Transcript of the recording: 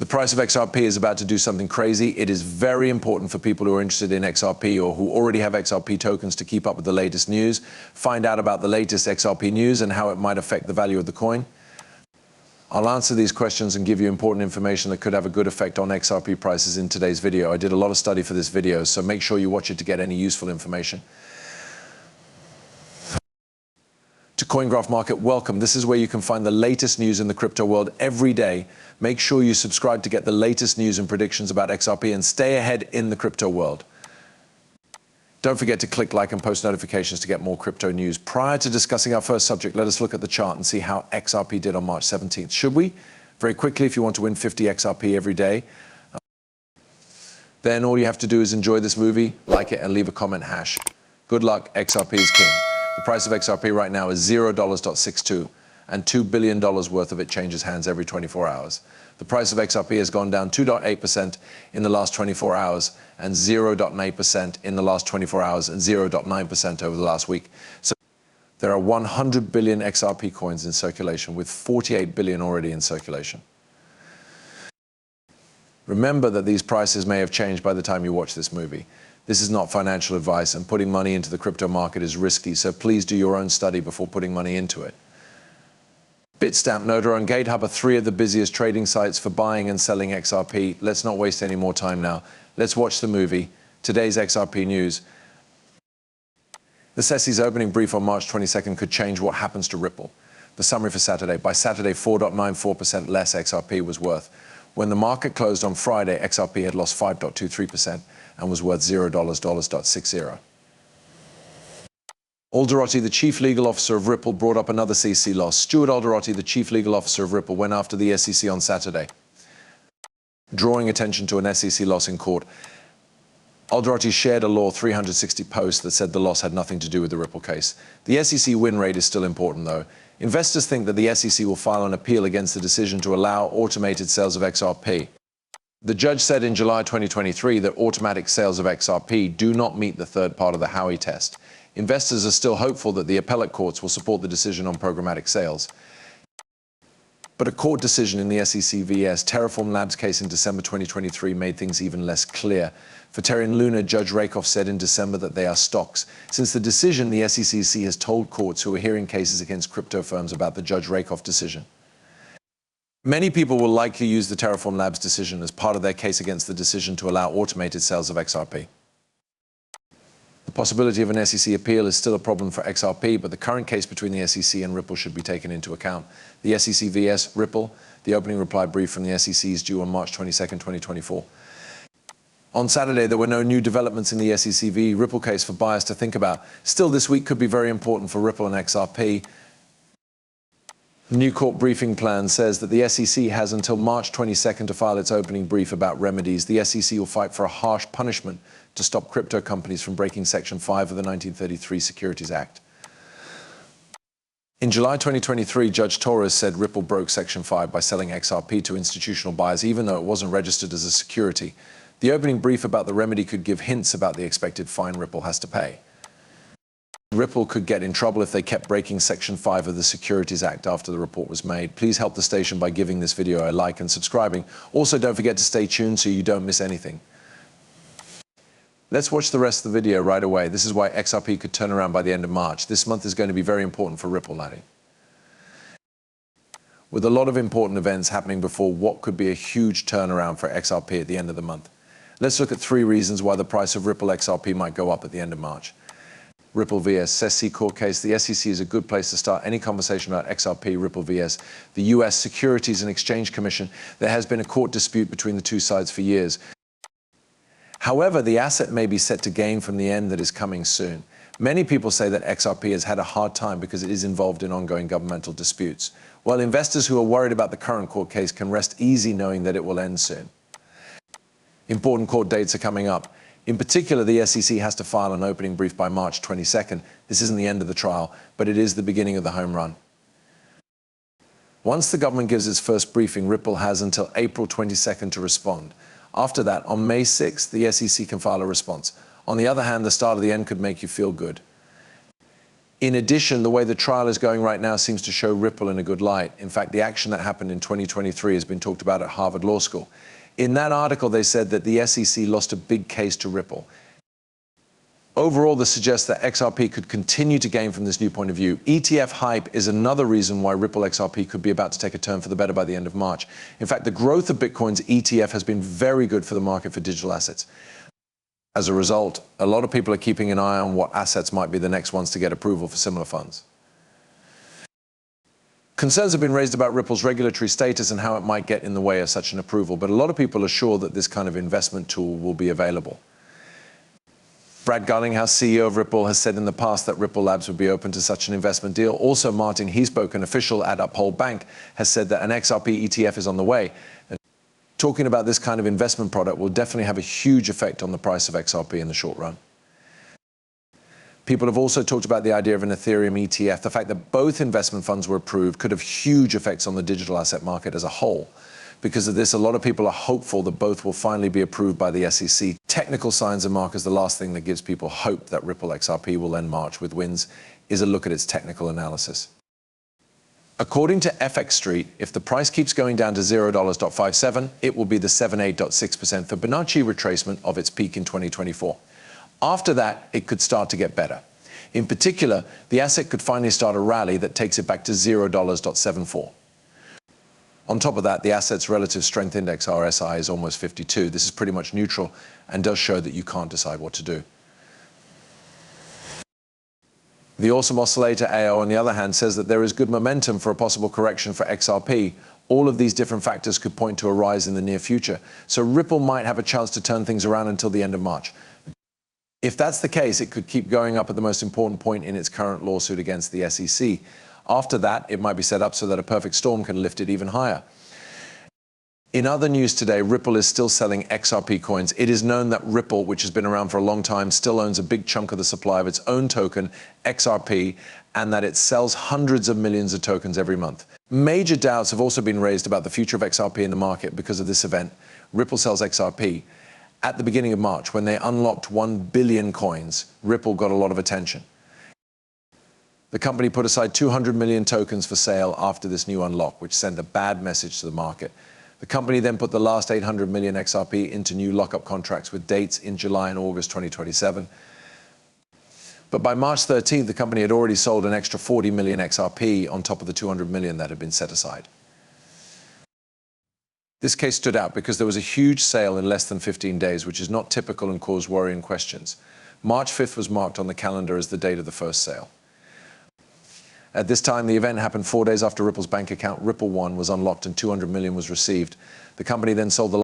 The price of XRP is about to do something crazy. It is very important for people who are interested in XRP or who already have XRP tokens to keep up with the latest news, find out about the latest XRP news and how it might affect the value of the coin. I'll answer these questions and give you important information that could have a good effect on XRP prices in today's video. I did a lot of study for this video, so make sure you watch it to get any useful information. To CoinGraph Market, welcome. This is where you can find the latest news in the crypto world every day. Make sure you subscribe to get the latest news and predictions about XRP and stay ahead in the crypto world. Don't forget to click like and post notifications to get more crypto news. Prior to discussing our first subject, let us look at the chart and see how XRP did on March 17th. Should we? Very quickly, if you want to win 50 XRP every day, then all you have to do is enjoy this movie, like it, and leave a comment hash. Good luck, XRP is king. The price of XRP right now is $0.62, and $2 billion worth of it changes hands every 24 hours. The price of XRP has gone down 2.8% in the last 24 hours, and 0.8% in the last 24 hours, and 0.9% over the last week. So there are 100 billion XRP coins in circulation, with 48 billion already in circulation. Remember that these prices may have changed by the time you watch this movie. This is not financial advice, and putting money into the crypto market is risky, so please do your own study before putting money into it. Bitstamp, Nodra, and GateHub are three of the busiest trading sites for buying and selling XRP. Let's not waste any more time now. Let's watch the movie. Today's XRP news. The SEC's opening brief on March 22nd could change what happens to Ripple. The summary for Saturday. By Saturday, 4.94% less XRP was worth. When the market closed on Friday, XRP had lost 5.23% and was worth $0.60. Alderoty, the chief legal officer of Ripple, brought up another CC loss. Stuart Alderoty, the chief legal officer of Ripple, went after the SEC on Saturday, drawing attention to an SEC loss in court. Alderoty shared a Law 360 post that said the loss had nothing to do with the Ripple case. The SEC win rate is still important, though. Investors think that the SEC will file an appeal against the decision to allow automated sales of XRP. The judge said in July 2023 that automatic sales of XRP do not meet the third part of the Howey test. Investors are still hopeful that the appellate courts will support the decision on programmatic sales. But a court decision in the SEC vs. Terraform Labs case in December 2023 made things even less clear. For Terra and Luna, Judge Rakoff said in December that they are stocks. Since the decision, the SEC has told courts who are hearing cases against crypto firms about the Judge Rakoff decision. Many people will likely use the Terraform Labs decision as part of their case against the decision to allow automated sales of XRP. The possibility of an SEC appeal is still a problem for XRP, but the current case between the SEC and Ripple should be taken into account. The SEC vs. Ripple, the opening reply brief from the SEC is due on March 22, 2024. On Saturday, there were no new developments in the SEC v. Ripple case for buyers to think about. Still, this week could be very important for Ripple and XRP. New court briefing plan says that the SEC has until March 22nd to file its opening brief about remedies. The SEC will fight for a harsh punishment to stop crypto companies from breaking Section 5 of the 1933 Securities Act. In July 2023, Judge Torres said Ripple broke Section 5 by selling XRP to institutional buyers, even though it wasn't registered as a security. The opening brief about the remedy could give hints about the expected fine Ripple has to pay. Ripple could get in trouble if they kept breaking Section 5 of the Securities Act after the report was made. Please help the station by giving this video a like and subscribing. Also, don't forget to stay tuned so you don't miss anything. Let's watch the rest of the video right away. This is why XRP could turn around by the end of March. This month is going to be very important for Ripple, laddie. With a lot of important events happening before what could be a huge turnaround for XRP at the end of the month. Let's look at 3 reasons why the price of Ripple XRP might go up at the end of March. Ripple vs. SEC court case. The SEC is a good place to start any conversation about XRP, Ripple vs. the US Securities and Exchange Commission. There has been a court dispute between the two sides for years. However, the asset may be set to gain from the end that is coming soon. Many people say that XRP has had a hard time because it is involved in ongoing governmental disputes. While investors who are worried about the current court case can rest easy knowing that it will end soon. Important court dates are coming up. In particular, the SEC has to file an opening brief by March 22nd. This isn't the end of the trial, but it is the beginning of the home run. Once the government gives its first briefing, Ripple has until April 22nd to respond. After that, on May 6th, the SEC can file a response. On the other hand, the start of the end could make you feel good. In addition, the way the trial is going right now seems to show Ripple in a good light. In fact, the action that happened in 2023 has been talked about at Harvard Law School. In that article, they said that the SEC lost a big case to Ripple. Overall, this suggests that XRP could continue to gain from this new point of view. ETF hype is another reason why Ripple XRP could be about to take a turn for the better by the end of March. In fact, the growth of Bitcoin's ETF has been very good for the market for digital assets. As a result, a lot of people are keeping an eye on what assets might be the next ones to get approval for similar funds. Concerns have been raised about Ripple's regulatory status and how it might get in the way of such an approval, but a lot of people are sure that this kind of investment tool will be available. Brad Garlinghouse, CEO of Ripple, has said in the past that Ripple Labs would be open to such an investment deal. Also, Martin Heespoke, an official at Uphold Bank, has said that an XRP ETF is on the way. Talking about this kind of investment product will definitely have a huge effect on the price of XRP in the short run. People have also talked about the idea of an Ethereum ETF. The fact that both investment funds were approved could have huge effects on the digital asset market as a whole. Because of this, a lot of people are hopeful that both will finally be approved by the SEC. Technical signs and markers, the last thing that gives people hope that Ripple XRP will end March with wins, is a look at its technical analysis. According to FX Street, if the price keeps going down to $0.57, it will be the 78.6% Fibonacci retracement of its peak in 2024. After that, it could start to get better. In particular, the asset could finally start a rally that takes it back to $0.74. On top of that, the asset's relative strength index, RSI, is almost 52. This is pretty much neutral and does show that you can't decide what to do. The awesome oscillator AO, on the other hand, says that there is good momentum for a possible correction for XRP. All of these different factors could point to a rise in the near future. So Ripple might have a chance to turn things around until the end of March. If that's the case, it could keep going up at the most important point in its current lawsuit against the SEC. After that, it might be set up so that a perfect storm can lift it even higher. In other news today, Ripple is still selling XRP coins. It is known that Ripple, which has been around for a long time, still owns a big chunk of the supply of its own token, XRP, and that it sells hundreds of millions of tokens every month. Major doubts have also been raised about the future of XRP in the market because of this event. Ripple sells XRP. At the beginning of March, when they unlocked 1 billion coins, Ripple got a lot of attention. The company put aside 200 million tokens for sale after this new unlock, which sent a bad message to the market. The company then put the last 800 million XRP into new lockup contracts with dates in July and August 2027. But by March 13th, the company had already sold an extra 40 million XRP on top of the 200 million that had been set aside. This case stood out because there was a huge sale in less than 15 days, which is not typical and caused worry and questions. March 5th was marked on the calendar as the date of the first sale. At this time, the event happened 4 days after Ripple's bank account, Ripple One, was unlocked and 200 million was received. The company then sold the